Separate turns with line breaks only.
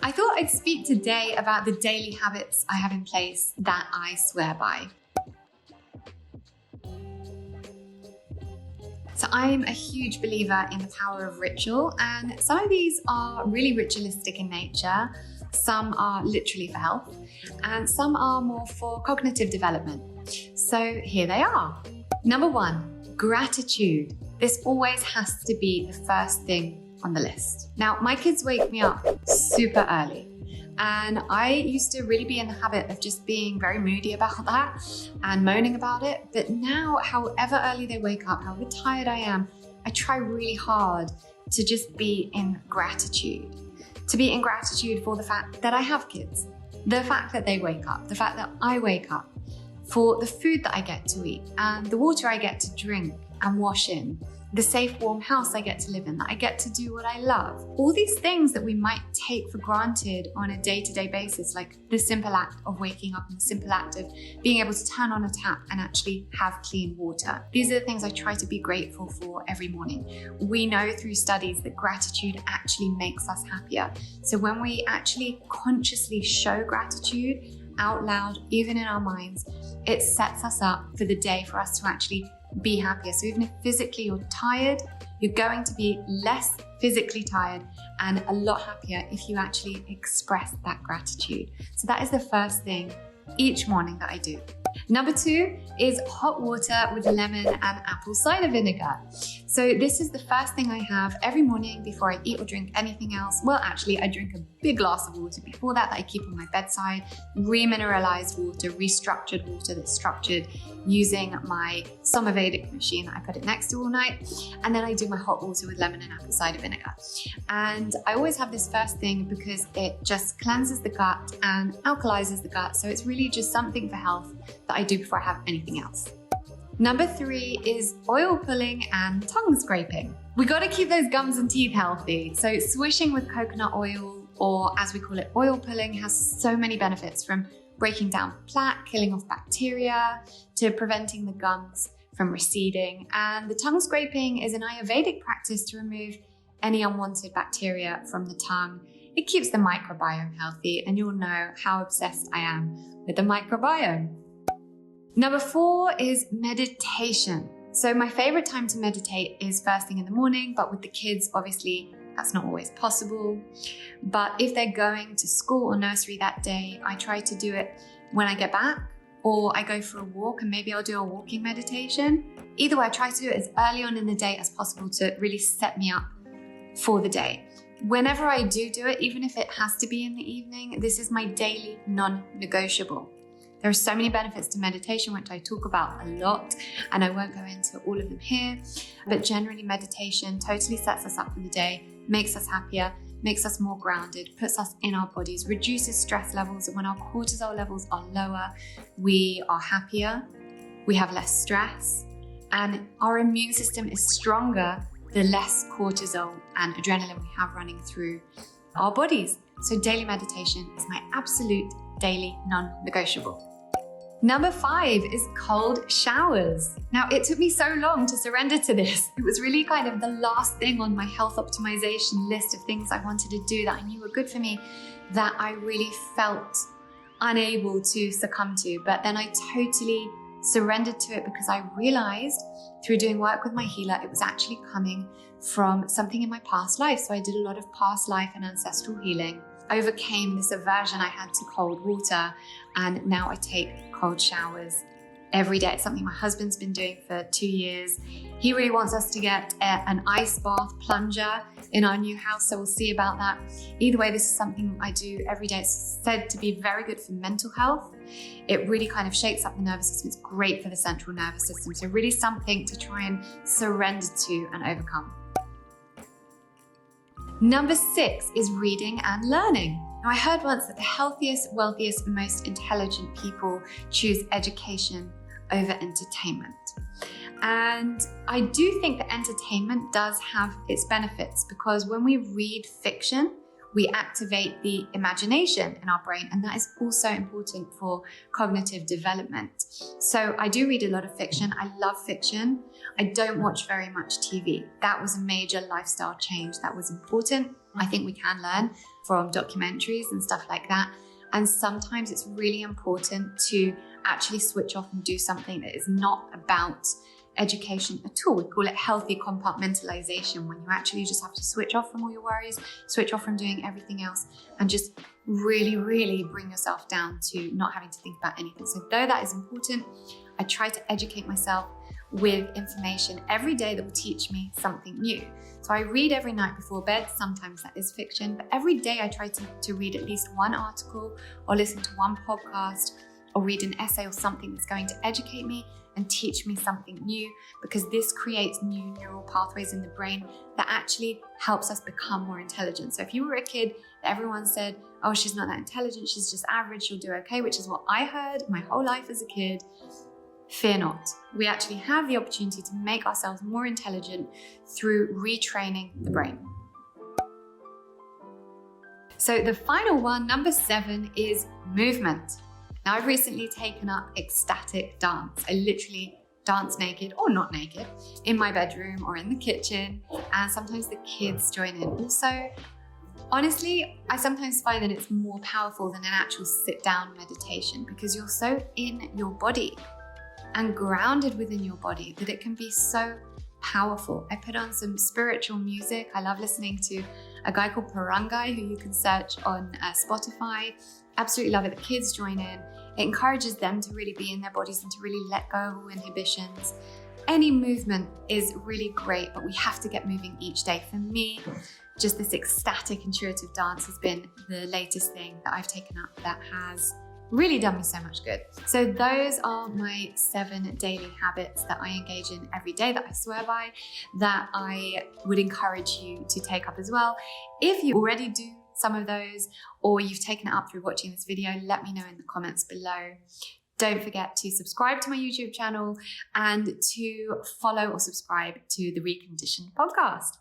I thought I'd speak today about the daily habits I have in place that I swear by. So I'm a huge believer in the power of ritual, and some of these are really ritualistic in nature, some are literally for health, and some are more for cognitive development. So here they are. Number 1, gratitude. This always has to be the first thing on the list. Now, my kids wake me up super early, and I used to really be in the habit of just being very moody about that and moaning about it. But now, however early they wake up, however tired I am, I try really hard to just be in gratitude. To be in gratitude for the fact that I have kids, the fact that they wake up, the fact that I wake up, for the food that I get to eat and the water I get to drink and wash in, the safe, warm house I get to live in, that I get to do what I love. All these things that we might take for granted on a day-to-day basis, like the simple act of waking up and the simple act of being able to turn on a tap and actually have clean water. These are the things I try to be grateful for every morning. We know through studies that gratitude actually makes us happier. So when we actually consciously show gratitude out loud, even in our minds, it sets us up for the day for us to actually be happier. So even if physically you're tired, you're going to be less physically tired and a lot happier if you actually express that gratitude. So that is the first thing each morning that I do. Number 2 is hot water with lemon and apple cider vinegar. So this is the first thing I have every morning before I eat or drink anything else. Well, actually, I drink a big glass of water before that I keep on my bedside, remineralized water, restructured water that's structured using my Somavedic machine that I put it next to all night. And then I do my hot water with lemon and apple cider vinegar. And I always have this first thing because it just cleanses the gut and alkalizes the gut. So it's really just something for health that I do before I have anything else. Number 3 is oil pulling and tongue scraping. We got to keep those gums and teeth healthy. So swishing with coconut oil, or as we call it, oil pulling, has so many benefits, from breaking down plaque, killing off bacteria, to preventing the gums from receding. And the tongue scraping is an Ayurvedic practice to remove any unwanted bacteria from the tongue. It keeps the microbiome healthy, and you'll know how obsessed I am with the microbiome. Number 4 is meditation. So my favorite time to meditate is first thing in the morning, but with the kids, obviously, that's not always possible. But if they're going to school or nursery that day, I try to do it when I get back, or I go for a walk and maybe I'll do a walking meditation. Either way, I try to do it as early on in the day as possible to really set me up for the day. Whenever I do it, even if it has to be in the evening, this is my daily non-negotiable. There are so many benefits to meditation, which I talk about a lot, and I won't go into all of them here, but generally meditation totally sets us up for the day, makes us happier, makes us more grounded, puts us in our bodies, reduces stress levels, and when our cortisol levels are lower, we are happier, we have less stress, and our immune system is stronger the less cortisol and adrenaline we have running through our bodies. So daily meditation is my absolute daily non-negotiable. Number 5 is cold showers. Now, it took me so long to surrender to this. It was really kind of the last thing on my health optimization list of things I wanted to do that I knew were good for me, that I really felt unable to succumb to. But then I totally surrendered to it because I realized through doing work with my healer, it was actually coming from something in my past life. So I did a lot of past life and ancestral healing, overcame this aversion I had to cold water, and now I take cold showers every day. It's something my husband's been doing for 2 years. He really wants us to get an ice bath plunger in our new house, so we'll see about that. Either way, this is something I do every day. It's said to be very good for mental health. It really kind of shakes up the nervous system. It's great for the central nervous system. So really something to try and surrender to and overcome. Number 6 is reading and learning. Now, I heard once that the healthiest, wealthiest, and most intelligent people choose education over entertainment. And I do think that entertainment does have its benefits, because when we read fiction, we activate the imagination in our brain, and that is also important for cognitive development. So I do read a lot of fiction. I love fiction. I don't watch very much TV. That was a major lifestyle change that was important. I think we can learn from documentaries and stuff like that. And sometimes it's really important to actually switch off and do something that is not about education at all. We call it healthy compartmentalization, when you actually just have to switch off from all your worries, switch off from doing everything else, and just really, really bring yourself down to not having to think about anything. So though that is important, I try to educate myself with information every day that will teach me something new. So I read every night before bed. Sometimes that is fiction, but every day I try to read at least one article or listen to one podcast or read an essay or something that's going to educate me and teach me something new, because this creates new neural pathways in the brain that actually helps us become more intelligent. So if you were a kid that everyone said, oh, she's not that intelligent, she's just average, she'll do okay, which is what I heard my whole life as a kid, fear not. We actually have the opportunity to make ourselves more intelligent through retraining the brain. So the final one, number 7, is movement. Now, I've recently taken up ecstatic dance. I literally dance naked or not naked in my bedroom or in the kitchen, and sometimes the kids join in. Also, honestly, I sometimes find that it's more powerful than an actual sit-down meditation, because you're so in your body and grounded within your body that it can be so powerful. I put on some spiritual music. I love listening to a guy called Parangai, who you can search on Spotify. Absolutely love it. The kids join in. It encourages them to really be in their bodies and to really let go of all inhibitions. Any movement is really great, but we have to get moving each day. For me, just this ecstatic intuitive dance has been the latest thing that I've taken up that has really done me so much good. So those are my 7 daily habits that I engage in every day, that I swear by, that I would encourage you to take up as well. If you already do some of those, or you've taken it up through watching this video, let me know in the comments below. Don't forget to subscribe to my YouTube channel and to follow or subscribe to the Reconditioned podcast.